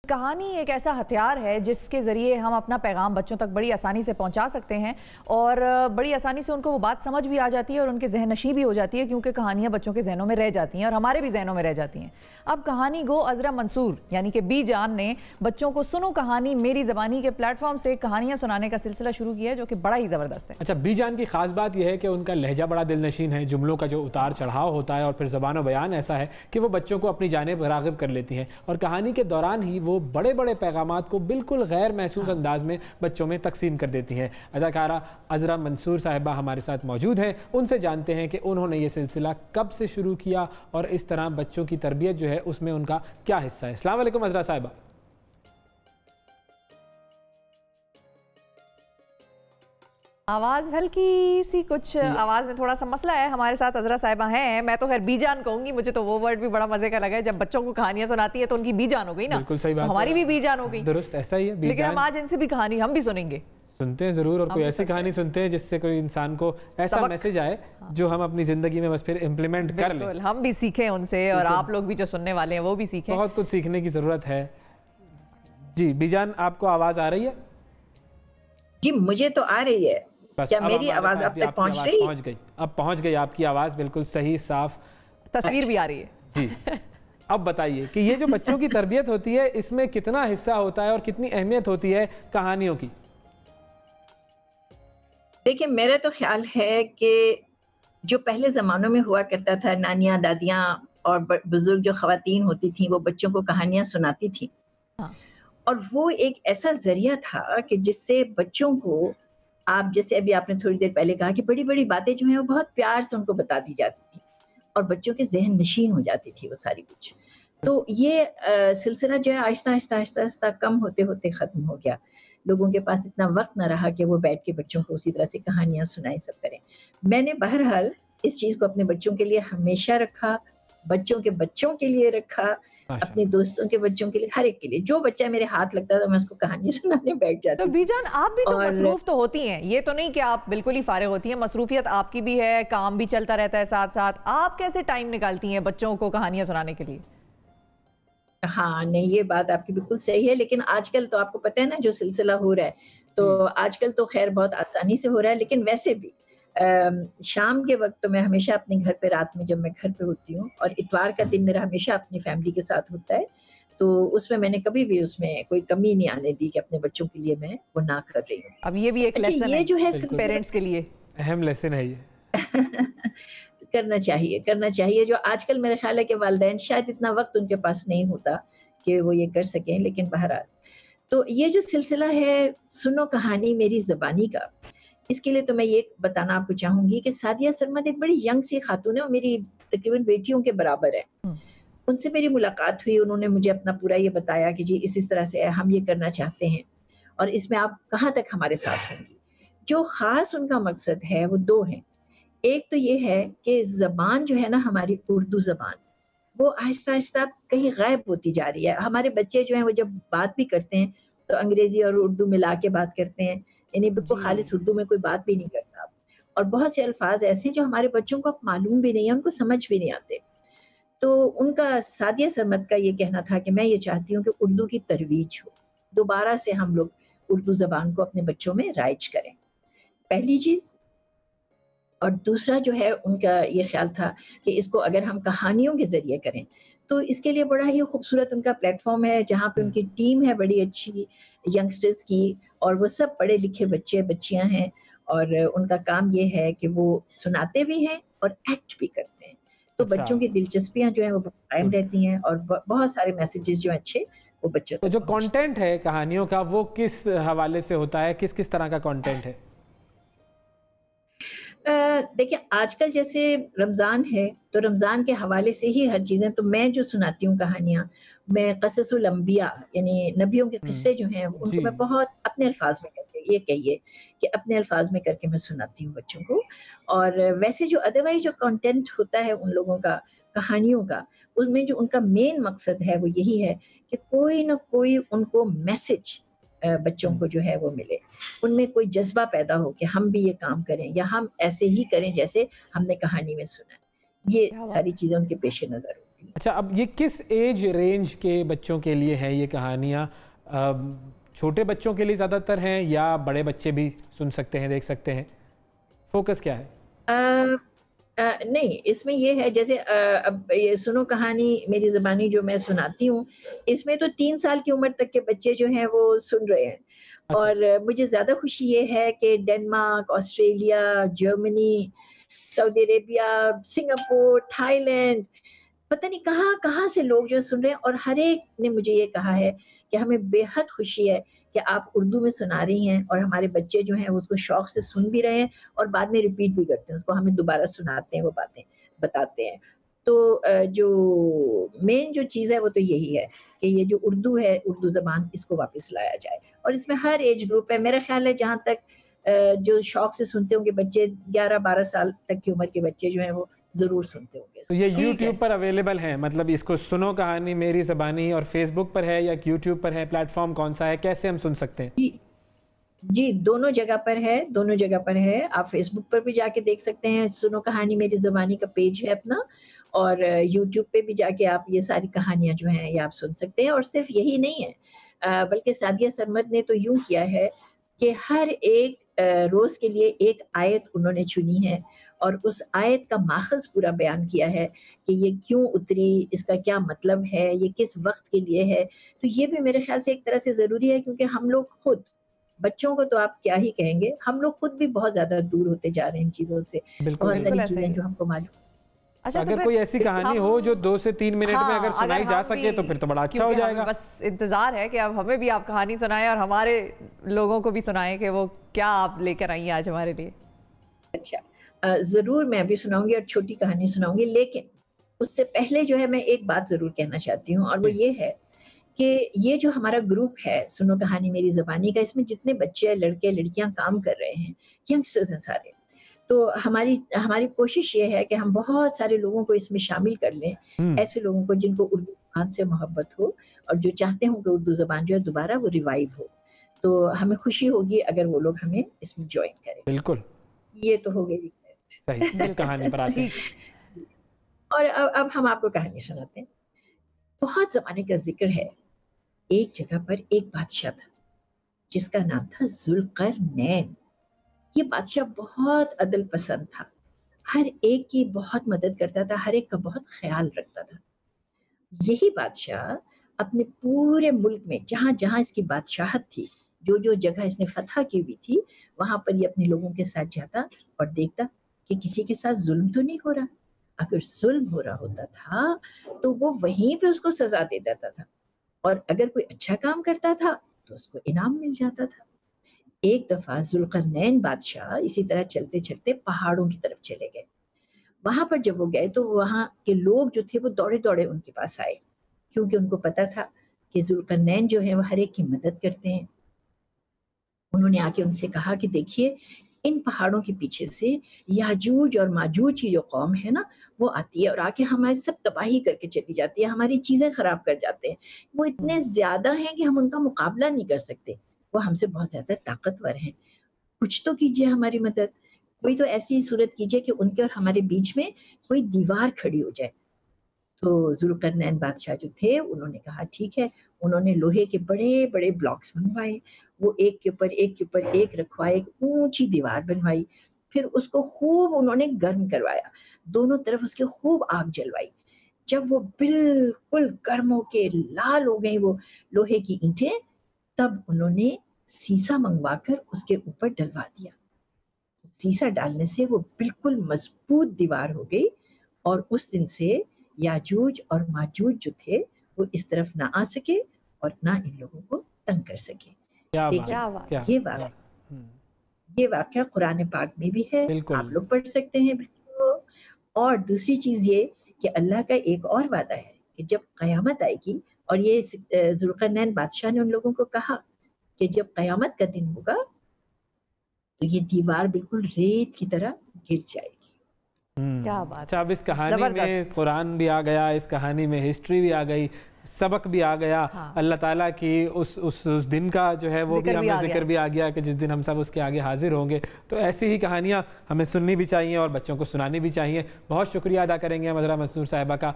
کہانی ایک ایسا ہتھیار ہے جس کے ذریعے ہم اپنا پیغام بچوں تک بڑی آسانی سے پہنچا سکتے ہیں اور بڑی آسانی سے ان کو وہ بات سمجھ بھی آ جاتی ہے اور ان کے ذہن نشیں بھی ہو جاتی ہے، کیونکہ کہانیاں بچوں کے ذہنوں میں رہ جاتی ہیں اور ہمارے بھی ذہنوں میں رہ جاتی ہیں۔ اب کہانی گو عذرا منصور یعنی کہ بی جان نے بچوں کو سنو کہانی میری زبانی کے پلیٹ فارم سے کہانیاں سنانے کا سلسلہ شروع کیا ہے، جو کہ بڑا ہی زبردست ہے۔ اچھا، بی جان کی خاص بات یہ ہے کہ ان کا لہجہ بڑا دل نشین ہے، جملوں کا جو اتار چڑھاؤ ہوتا ہے اور پھر زبان و بیان ایسا ہے کہ وہ بچوں کو اپنی جانب راغب کر لیتی ہیں، اور کہانی کے دوران ہی وہ بڑے بڑے پیغامات کو بالکل غیر محسوس انداز میں بچوں میں تقسیم کر دیتی ہیں۔ اداکارہ عذرا منصور صاحبہ ہمارے ساتھ موجود ہیں، ان سے جانتے ہیں کہ انہوں نے یہ سلسلہ کب سے شروع کیا اور اس طرح بچوں کی تربیت جو ہے اس میں ان کا کیا حصہ ہے۔ السلام علیکم عذرا صاحبہ۔ آواز ہلکی سی کچھ آواز میں تھوڑا سا مسئلہ ہے، ہمارے ساتھ عذرا صاحبہ ہیں۔ میں تو خیر بی جان کہوں گی، مجھے تو وہ ورڈ بھی بڑا مزے کا لگا ہے، جب بچوں کو کہانیاں سناتی ہے تو ان کی بی جان ہو گئی نا، بالکل صحیح بات، ہماری بھی بی جان ہو گئی۔ درست ایسا ہی ہے، لیکن ہم آج ان سے بھی کہانی ہم بھی سنیں گے، سنتے ہیں ضرور، اور کوئی ایسی کہانی سنتے ہیں جس سے کوئی انسان کو ایسا میسج آئے جو ہم اپنی زندگی میں بس پھر امپلیمنٹ کر لیں، ہم بھی سیکھیں ان سے اور آپ لوگ بھی جو سننے والے ہیں وہ بھی سیکھیں۔ بہت کچھ سیکھنے کی ضرورت ہے۔ جی بی جان، آپ کو آواز آ رہی ہے؟ جی مجھے تو آ رہی ہے، کیا میری آواز اب تک پہنچ رہی ہے؟ اب پہنچ گئی آپ کی آواز، بالکل صحیح صاف، تصویر بھی آ رہی ہے۔ جی اب بتائیے کہ یہ جو بچوں کی تربیت ہوتی ہے اس میں کتنا حصہ ہوتا ہے اور کتنی اہمیت ہوتی ہے کہانیوں کی؟ دیکھیں، میرا تو خیال ہے کہ جو پہلے زمانوں میں ہوا کرتا تھا، نانیاں دادیاں اور بزرگ جو خواتین ہوتی تھیں وہ بچوں کو کہانیاں سناتی تھیں، اور وہ ایک ایسا ذریعہ تھا کہ جس سے بچوں کو، آپ جیسے ابھی آپ نے تھوڑی دیر پہلے کہا کہ بڑی بڑی باتیں جو ہیں وہ بہت پیار سے ان کو بتا دی جاتی تھی اور بچوں کے ذہن نشین ہو جاتی تھی وہ ساری کچھ۔ تو یہ سلسلہ جو ہے آہستہ آہستہ آہستہ آہستہ کم ہوتے ہوتے ختم ہو گیا۔ لوگوں کے پاس اتنا وقت نہ رہا کہ وہ بیٹھ کے بچوں کو اسی طرح سے کہانیاں سنائیں، سب کریں۔ میں نے بہرحال اس چیز کو اپنے بچوں کے لیے ہمیشہ رکھا، بچوں کے بچوں کے لیے رکھا، اپنے دوستوں کے بچوں کے لیے، ہر ایک کے لیے۔ جو بچہ میرے ہاتھ لگتا تھا میں اس کو کہانی سنانے بیٹھ جاتی۔ تو بی جان، آپ بھی تو مصروف تو ہوتی ہیں، یہ تو نہیں کہ آپ بالکل ہی فارغ ہوتی ہیں، مصروفیت آپ کی بھی ہے، کام بھی چلتا رہتا ہے ساتھ ساتھ، آپ کیسے ٹائم نکالتی ہیں بچوں کو کہانیاں سنانے کے لیے؟ ہاں نہیں، یہ بات آپ کی بالکل صحیح ہے، لیکن آج کل تو آپ کو پتہ ہے نا جو سلسلہ ہو رہا ہے، تو آج کل تو خیر بہت آسانی سے ہو رہا ہے، لیکن ویسے بھی شام کے وقت تو میں ہمیشہ اپنے گھر پہ، رات میں جب میں گھر پہ ہوتی ہوں، اور اتوار کا دن میرا ہمیشہ اپنی فیملی کے ساتھ ہوتا ہے، تو اس میں نے کبھی بھی اس میں کوئی کمی نہیں آنے دی کہ اپنے بچوں کے لیے میں وہ نہ کر رہی ہوں۔ اب یہ بھی ایک لیسن ہے یہ جو ہے پیرنٹس کے لیے، اہم لیسن ہے یہ۔ کرنا چاہیے، جو آج کل میرا خیال ہے کہ والدین شاید اتنا وقت ان کے پاس نہیں ہوتا کہ وہ یہ کر سکیں، لیکن بہرحال تو یہ جو سلسلہ ہے سنو کہانی میری زبانی کا، اس کے لیے تو میں یہ بتانا آپ کو چاہوں گی کہ سعدیہ سرمد ایک بڑی ینگ سی خاتون ہے، اور میری تقریباً بیٹیوں کے برابر ہے۔ ان سے میری ملاقات ہوئی، انہوں نے مجھے اپنا پورا یہ بتایا کہ جی اس طرح سے ہم یہ کرنا چاہتے ہیں اور اس میں آپ کہاں تک ہمارے ساتھ ہوں گی۔ جو خاص ان کا مقصد ہے وہ دو ہیں۔ ایک تو یہ ہے کہ زبان جو ہے نا ہماری اردو زبان، وہ آہستہ آہستہ کہیں غائب ہوتی جا رہی ہے۔ ہمارے بچے جو ہیں وہ جب بات بھی کرتے ہیں تو انگریزی اور اردو ملا کے بات کرتے ہیں، یعنی بالکل خالص اردو میں کوئی بات بھی نہیں کرتا، اور بہت سے الفاظ ایسے ہیں جو ہمارے بچوں کو معلوم بھی نہیں ہے، ان کو سمجھ بھی نہیں آتے۔ تو ان کا، سعدیہ سرمد کا یہ کہنا تھا کہ میں یہ چاہتی ہوں کہ اردو کی ترویج ہو، دوبارہ سے ہم لوگ اردو زبان کو اپنے بچوں میں رائج کریں، پہلی چیز۔ اور دوسرا جو ہے ان کا یہ خیال تھا کہ اس کو اگر ہم کہانیوں کے ذریعے کریں تو اس کے لیے بڑا ہی خوبصورت ان کا پلیٹ فارم ہے، جہاں پہ ان کی ٹیم ہے بڑی اچھی ینگسٹرز کی، اور وہ سب پڑھے لکھے بچے بچیاں ہیں، اور ان کا کام یہ ہے کہ وہ سناتے بھی ہیں اور ایکٹ بھی کرتے ہیں، تو بچوں کی دلچسپیاں جو ہیں وہ قائم رہتی ہیں، اور بہت سارے میسیجز جو اچھے وہ بچوں تو جو کانٹینٹ ہے کہانیوں کا وہ کس حوالے سے ہوتا ہے، کس طرح کا کانٹینٹ ہے؟ دیکھیں آج کل جیسے رمضان ہے تو رمضان کے حوالے سے ہی ہر چیزیں، تو میں جو سناتی ہوں کہانیاں، میں قصص الانبیاء یعنی نبیوں کے قصے جو ہیں ان کو میں بہت اپنے الفاظ میں کر کے، یہ کہیے کہ اپنے الفاظ میں کر کے میں سناتی ہوں بچوں کو۔ اور ویسے جو ادروائز جو کنٹینٹ ہوتا ہے ان لوگوں کا کہانیوں کا، ان میں جو ان کا مین مقصد ہے وہ یہی ہے کہ کوئی نہ کوئی ان کو میسج بچوں کو جو ہے وہ ملے، ان میں کوئی جذبہ پیدا ہو کہ ہم بھی یہ کام کریں یا ہم ایسے ہی کریں جیسے ہم نے کہانی میں سنا ہے۔ یہ ساری چیزیں ان کے پیش نظر ہوتی ہیں۔ اچھا، اب یہ کس ایج رینج کے بچوں کے لیے ہیں یہ کہانیاں؟ چھوٹے بچوں کے لیے زیادہ تر ہیں یا بڑے بچے بھی سن سکتے ہیں، دیکھ سکتے ہیں؟ فوکس کیا ہے؟ نہیں، اس میں یہ ہے جیسے اب یہ سنو کہانی میری زبانی جو میں سناتی ہوں، اس میں تو 3 سال کی عمر تک کے بچے جو ہیں وہ سن رہے ہیں. اور مجھے زیادہ خوشی یہ ہے کہ ڈنمارک، آسٹریلیا، جرمنی، سعودی عربیہ، سنگاپور، تھائی لینڈ، پتہ نہیں کہاں کہاں سے لوگ جو سن رہے ہیں، اور ہر ایک نے مجھے یہ کہا ہے کہ ہمیں بے حد خوشی ہے کہ آپ اردو میں سنا رہی ہیں، اور ہمارے بچے جو ہیں اس کو شوق سے سن بھی رہے ہیں اور بعد میں ریپیٹ بھی کرتے ہیں، اس کو ہمیں دوبارہ سناتے ہیں، وہ باتیں بتاتے ہیں. تو جو مین جو چیز ہے وہ تو یہی ہے کہ یہ جو اردو ہے، اردو زبان، اس کو واپس لایا جائے. اور اس میں ہر ایج گروپ ہے. میرا خیال ہے جہاں تک جو شوق سے سنتے ہوں گے بچے، 11-12 سال تک کی عمر کے بچے جو ہیں وہ ضرور سنتے ہوں گے. تو یہ یوٹیوب پر اویلیبل ہیں؟ مطلب اس کو سنو کہانی میری زبانی، اور فیس بک پر ہے یا یوٹیوب پر ہے؟ پلیٹ فارم کون سا ہے؟ کیسے ہم سن سکتے ہیں؟ جی دونوں جگہ پر ہے، دونوں جگہ پر ہے. آپ فیس بک پر بھی جا کے دیکھ سکتے ہیں، سنو کہانی میری زبانی کا پیج ہے اپنا، اور یوٹیوب پہ بھی جا کے آپ یہ ساری کہانیاں جو ہیں یہ آپ سن سکتے ہیں. اور صرف یہی نہیں ہے، بلکہ سعدیہ سرمد نے تو یوں کیا ہے کہ ہر ایک روز کے لیے ایک آیت انہوں نے چنی ہے، اور اس آیت کا ماخذ پورا بیان کیا ہے کہ یہ کیوں اتری، اس کا کیا مطلب ہے، یہ کس وقت کے لیے ہے. تو یہ بھی میرے خیال سے ایک طرح سے ضروری ہے، کیونکہ ہم لوگ خود، بچوں کو تو آپ کیا ہی کہیں گے، ہم لوگ خود بھی بہت زیادہ دور ہوتے جا رہے ہیں ان چیزوں سے. بہت ساری چیزیں جو ہم کو معلوم. اگر کوئی ایسی کہانی ہو جو 2 سے 3 منٹ میں اگر سنائی جا سکے تو پھر تو بڑا اچھا ہو جائے گا. بس انتظار ہے کہ اب ہمیں بھی آپ کہانی سنائیں اور ہمارے لوگوں کو بھی سنائیں کہ وہ کیا آپ لے کر آئی ہیں آج ہمارے لیے. اچھا، ضرور میں ابھی سناؤں گی اور چھوٹی کہانی سناؤں گی، لیکن اس سے پہلے جو ہے میں ایک بات ضرور کہنا چاہتی ہوں، اور وہ یہ ہے کہ یہ جو ہمارا گروپ ہے سنو کہانی میری زبانی کا، اس میں جتنے بچے، لڑکے لڑکیاں کام کر رہے ہیں، ینگسٹرز ہیں سارے. تو ہماری کوشش یہ ہے کہ ہم بہت سارے لوگوں کو اس میں شامل کر لیں، ایسے لوگوں کو جن کو اردو زبان سے محبت ہو اور جو چاہتے ہوں کہ اردو زبان جو ہے دوبارہ وہ ریوائیو ہو. تو ہمیں خوشی ہوگی اگر وہ لوگ ہمیں اس میں جوائن کریں. بالکل، یہ تو ہو گئی صحیح. کہانی پر آتے ہیں، اور اب ہم آپ کو کہانی سناتے ہیں. بہت زمانے کا ذکر ہے، ایک جگہ پر ایک بادشاہ تھا جس کا نام تھا ذوالقرنین. یہ بادشاہ بہت عدل پسند تھا، ہر ایک کی بہت مدد کرتا تھا، ہر ایک کا بہت خیال رکھتا تھا. یہی بادشاہ اپنے پورے ملک میں جہاں جہاں اس کی بادشاہت تھی، جو جو جگہ اس نے فتح کی ہوئی تھی، وہاں پر یہ اپنے لوگوں کے ساتھ جاتا اور دیکھتا کہ کسی کے ساتھ ظلم تو نہیں ہو رہا. اگر ظلم ہو رہا ہوتا تھا تو وہ وہیں پہ اس کو سزا دے دیتا تھا، اور اگر کوئی اچھا کام کرتا تھا تو اس کو انعام مل جاتا تھا. ایک دفعہ ذوالقرنین بادشاہ اسی طرح چلتے چلتے پہاڑوں کی طرف چلے گئے. وہاں پر جب وہ گئے تو وہاں کے لوگ جو تھے وہ دوڑے دوڑے ان کے پاس آئے، کیونکہ ان کو پتا تھا کہ ذوالقرنین جو ہے وہ ہر ایک کی مدد کرتے ہیں. انہوں نے آ کے ان سے کہا کہ دیکھیے، ان پہاڑوں کے پیچھے سے یاجوج اور ماجوج کی جو قوم ہے نا، وہ آتی ہے اور آ کے ہماری سب تباہی کر کے چلی جاتی ہے، ہماری چیزیں خراب کر جاتے ہیں. وہ اتنے زیادہ ہیں کہ ہم ان کا مقابلہ نہیں کر سکتے، وہ ہم سے بہت زیادہ طاقتور ہیں. کچھ تو کیجیے ہماری مدد، کوئی تو ایسی صورت کیجیے کہ ان کے اور ہمارے بیچ میں کوئی دیوار کھڑی ہو جائے. تو ذوالقرنین بادشاہ جو تھے انہوں نے کہا ٹھیک ہے. انہوں نے لوہے کے بڑے بڑے بلاکس بنوائے، وہ ایک کے اوپر ایک رکھوائے، ایک اونچی دیوار بنوائی. پھر اس کو خوب انہوں نے گرم کروایا، دونوں طرف اس کے خوب آگ جلوائی. جب وہ بالکل گرم ہو کے لال ہو گئی وہ لوہے کی اینٹیں، تب انہوں نے سیسا منگوا کر اس کے اوپر ڈلوا دیا. سیسا ڈالنے سے وہ بالکل مضبوط دیوار ہو گئی، اور اس دن سے یاجوج اور ماجوج جو تھے وہ اس طرف نہ آ سکے اور نہ ان لوگوں کو تنگ کر سکے. یہ واقعہ قرآن پاک میں بھی ہے، آپ لوگ پڑھ سکتے ہیں. اور دوسری چیز یہ کہ اللہ کا ایک اور وعدہ ہے کہ جب قیامت آئے گی، اور یہ ذوالقرنین بادشاہ نے ان لوگوں کو کہا کہ جب قیامت کا دن ہوگا تو یہ دیوار بالکل ریت کی طرح گر جائے گی. کیا بات. اچھا، اب اس کہانی میں قرآن بھی آ گیا، اس کہانی میں ہسٹری بھی آ گئی، سبق بھی آ گیا، اللہ تعالیٰ کی اس دن کا جو ہے وہ بھی ہمیں ذکر بھی آ گیا کہ جس دن ہم سب اس کے آگے حاضر ہوں گے. تو ایسی ہی کہانیاں ہمیں سننی بھی چاہیے اور بچوں کو سنانی بھی چاہیے. بہت شکریہ ادا کریں گے مظہرہ منصور صاحبہ کا